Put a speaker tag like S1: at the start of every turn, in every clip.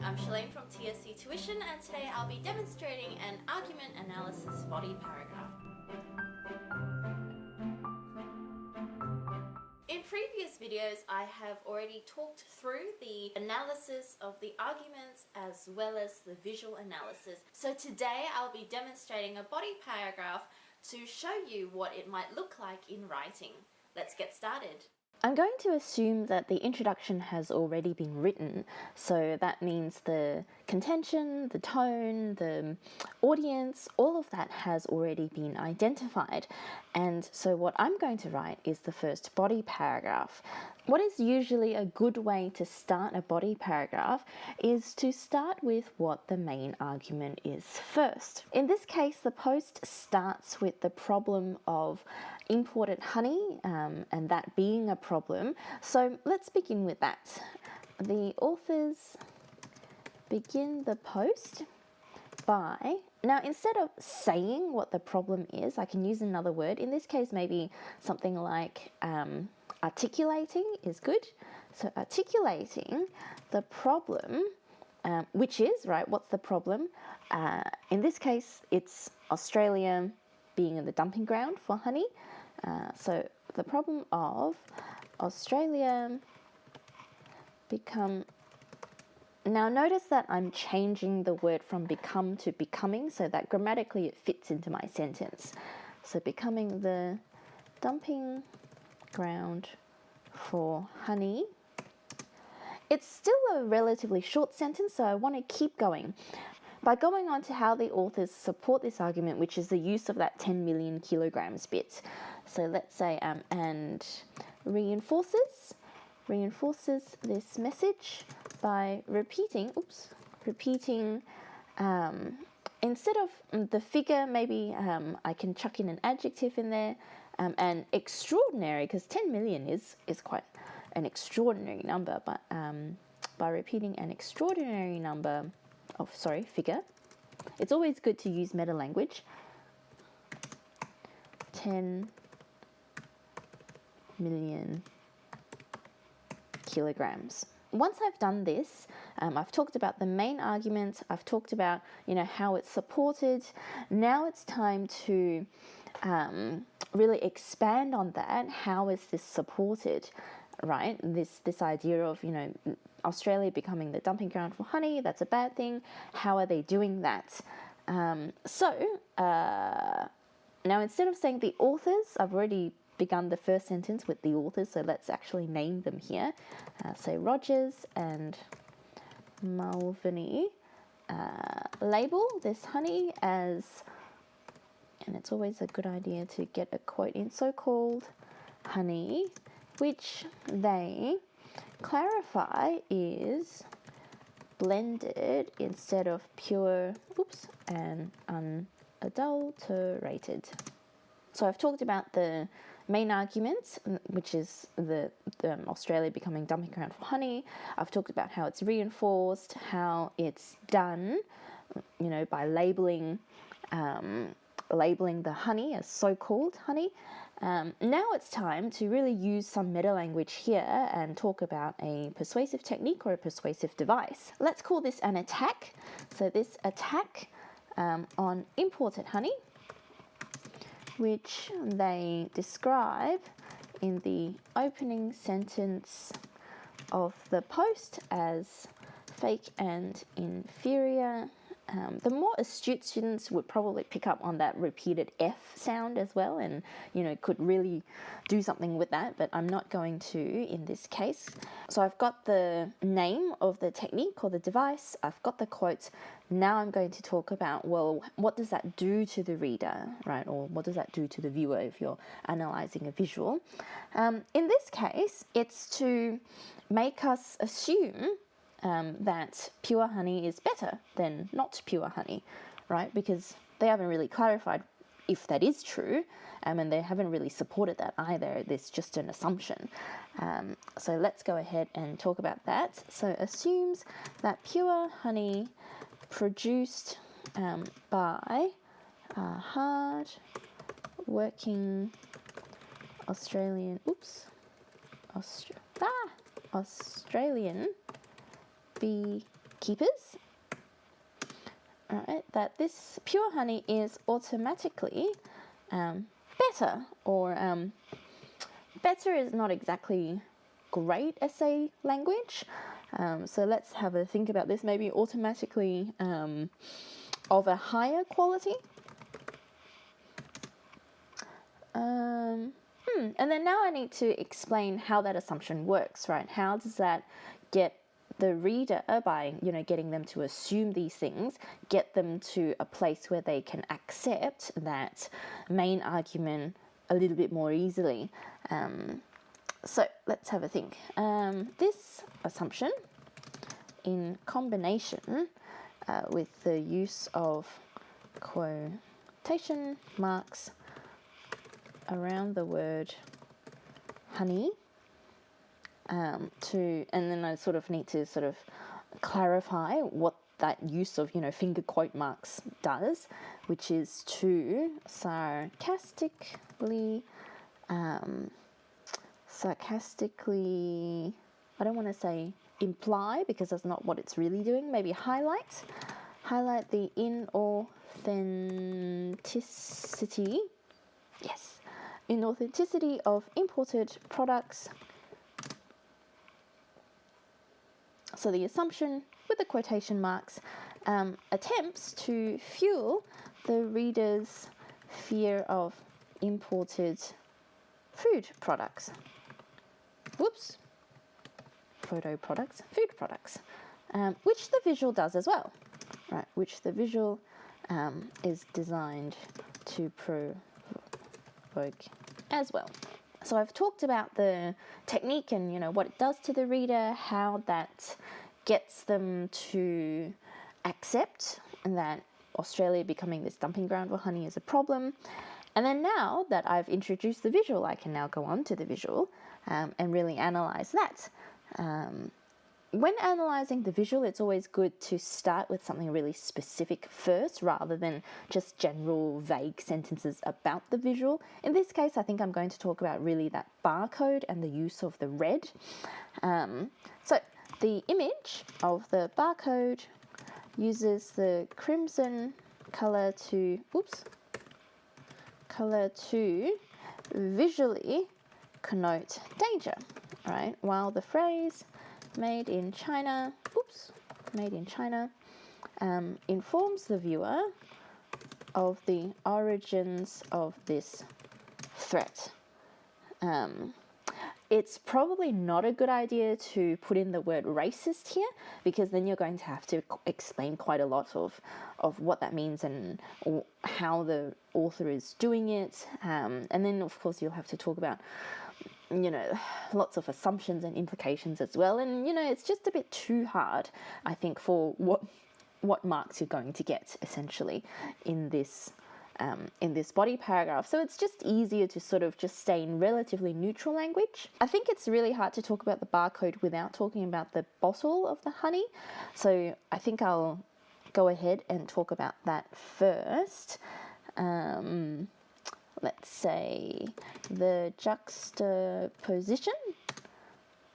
S1: I'm Shalane from TSC Tuition, and today I'll be demonstrating an argument analysis body paragraph. In previous videos, I have already talked through the analysis of the arguments as well as the visual analysis. So today I'll be demonstrating a body paragraph to show you what it might look like in writing. Let's get started. I'm going to assume that the introduction has already been written, so that means the contention, the tone, the audience, all of that has already been identified. And so what I'm going to write is the first body paragraph. What is usually a good way to start a body paragraph is to start with what the main argument is first. In this case, the post starts with the problem of imported honey and that being a problem. So let's begin with that. The authors begin the post by, now instead of saying what the problem is, I can use another word. In this case, maybe something like articulating is good. So articulating the problem, which is, right, what's the problem? In this case, it's Australia being the dumping ground for honey. So the problem of Australia become. Now notice that I'm changing the word from become to becoming so that grammatically it fits into my sentence. So becoming the dumping ground for honey. It's still a relatively short sentence, so I want to keep going. By going on to how the authors support this argument, which is the use of that 10 million kilograms bit. So let's say, and reinforces this message by repeating, instead of the figure, maybe I can chuck in an adjective in there, and extraordinary, because 10 million is quite an extraordinary number, but by repeating an extraordinary number of, figure, it's always good to use meta language. 10 million kilograms. Once I've done this, I've talked about the main argument, I've talked about, how it's supported. Now it's time to really expand on that. How is this supported, right? This idea of, Australia becoming the dumping ground for honey, that's a bad thing. How are they doing that? Now instead of saying the authors, I've already begun the first sentence with the authors, so let's actually name them here. So Rogers and Mulvaney label this honey as, and it's always a good idea to get a quote in, so-called honey, which they clarify is blended instead of pure, and unadulterated. So I've talked about the main argument, which is the Australia becoming dumping ground for honey. I've talked about how it's reinforced, how it's done, by labeling the honey as so-called honey. Now it's time to really use some meta language here and talk about a persuasive technique or a persuasive device. Let's call this an attack. So this attack on imported honey, which they describe in the opening sentence of the post as fake and inferior. The more astute students would probably pick up on that repeated F sound as well and, could really do something with that, but I'm not going to in this case. So I've got the name of the technique or the device, I've got the quotes. Now I'm going to talk about, well, what does that do to the reader, right? Or what does that do to the viewer if you're analyzing a visual? In this case, it's to make us assume that pure honey is better than not pure honey, right? Because they haven't really clarified if that is true, and they haven't really supported that either. It's just an assumption. So let's go ahead and talk about that. So assumes that pure honey produced by hard working Australian Australian keepers. All right, that this pure honey is automatically better, or better is not exactly great essay language. So let's have a think about this. Maybe automatically of a higher quality. And then now I need to explain how that assumption works, right? How does that get the reader, by getting them to assume these things, get them to a place where they can accept that main argument a little bit more easily? So let's have a think. This assumption, in combination with the use of quotation marks around the word honey, and then I sort of need to sort of clarify what that use of finger quote marks does, which is to sarcastically, I don't want to say imply, because that's not what it's really doing. Maybe highlight the inauthenticity. Yes, inauthenticity of imported products. So the assumption with the quotation marks attempts to fuel the reader's fear of imported food products. Whoops. Photo products, food products, which the visual does as well, right? Which the visual is designed to provoke as well. So I've talked about the technique and what it does to the reader, how that gets them to accept that Australia becoming this dumping ground for honey is a problem. And then now that I've introduced the visual, I can now go on to the visual and really analyze that. When analysing the visual, it's always good to start with something really specific first, rather than just general vague sentences about the visual. In this case, I think I'm going to talk about really that barcode and the use of the red. So the image of the barcode uses the crimson colour to visually connote danger, right? While the phrase made in China informs the viewer of the origins of this threat. It's probably not a good idea to put in the word racist here, because then you're going to have to explain quite a lot of what that means and how the author is doing it. And then, of course, you'll have to talk about lots of assumptions and implications as well. And, it's just a bit too hard, I think, for what marks you're going to get, essentially, in this body paragraph. So it's just easier to sort of just stay in relatively neutral language. I think it's really hard to talk about the barcode without talking about the bottle of the honey. So I think I'll go ahead and talk about that first. Let's say the juxtaposition,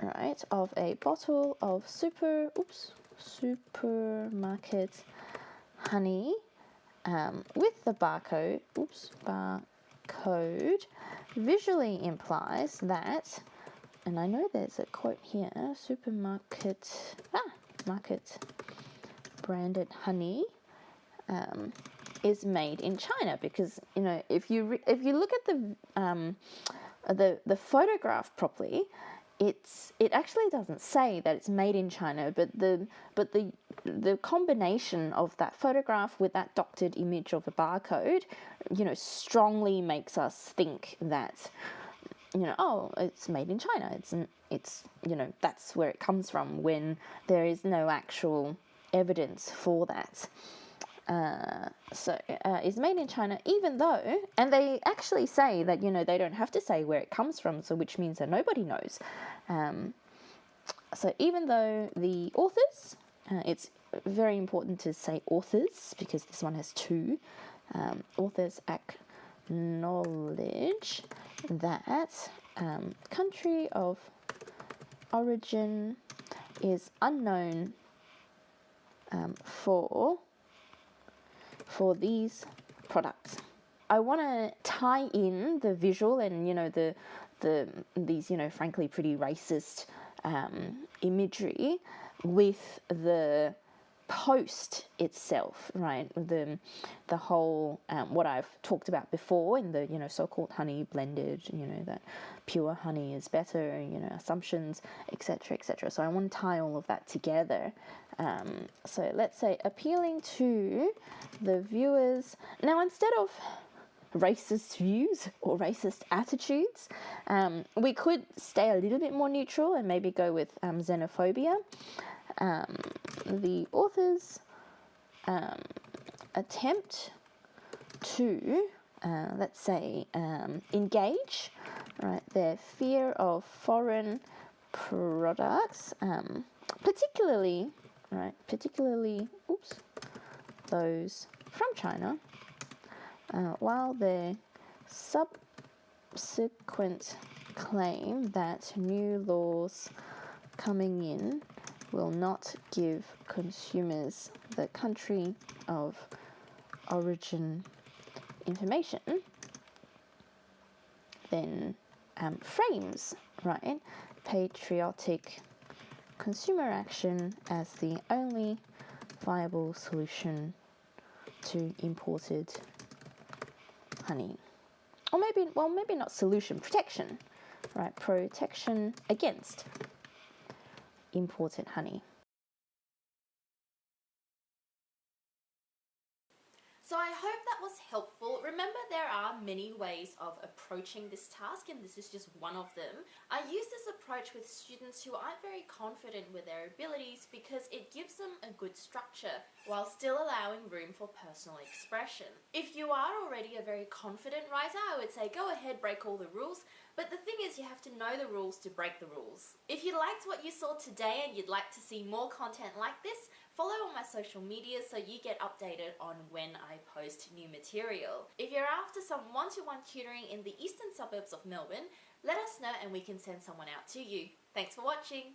S1: right, of a bottle of supermarket honey with the barcode visually implies that, and I know there's a quote here, market branded honey is made in China, because if you look at the photograph properly, it actually doesn't say that it's made in China, but the combination of that photograph with that doctored image of a barcode, strongly makes us think that it's made in China. It's that's where it comes from, when there is no actual evidence for that. So is made in China, even though, and they actually say that they don't have to say where it comes from, so which means that nobody knows. So even though the authors, it's very important to say authors, because this one has two, authors acknowledge that country of origin is unknown
S2: for these products. I want to tie in the visual and these frankly pretty racist imagery with the post itself, right? The whole what I've talked about before in the so-called honey blended, that pure honey is better, assumptions, etc., etc. So I want to tie all of that together. So let's say appealing to the viewers. Now, instead of racist views or racist attitudes, we could stay a little bit more neutral and maybe go with xenophobia. The authors attempt to, let's say, engage, right, their fear of foreign products, particularly those from China, while their subsequent claim that new laws coming in will not give consumers the country of origin information, then frames, right, patriotic consumer action as the only viable solution to imported honey. Or maybe not solution, protection, right, protection against imported honey.
S1: So I hope that was helpful. Remember, there are many ways of approaching this task, and this is just one of them. I use this approach with students who aren't very confident with their abilities because it gives them a good structure while still allowing room for personal expression. If you are already a very confident writer, I would say go ahead, break all the rules. But the thing is, you have to know the rules to break the rules. If you liked what you saw today and you'd like to see more content like this, follow on my social media so you get updated on when I post new material. If you're after some one-to-one tutoring in the eastern suburbs of Melbourne, let us know and we can send someone out to you. Thanks for watching.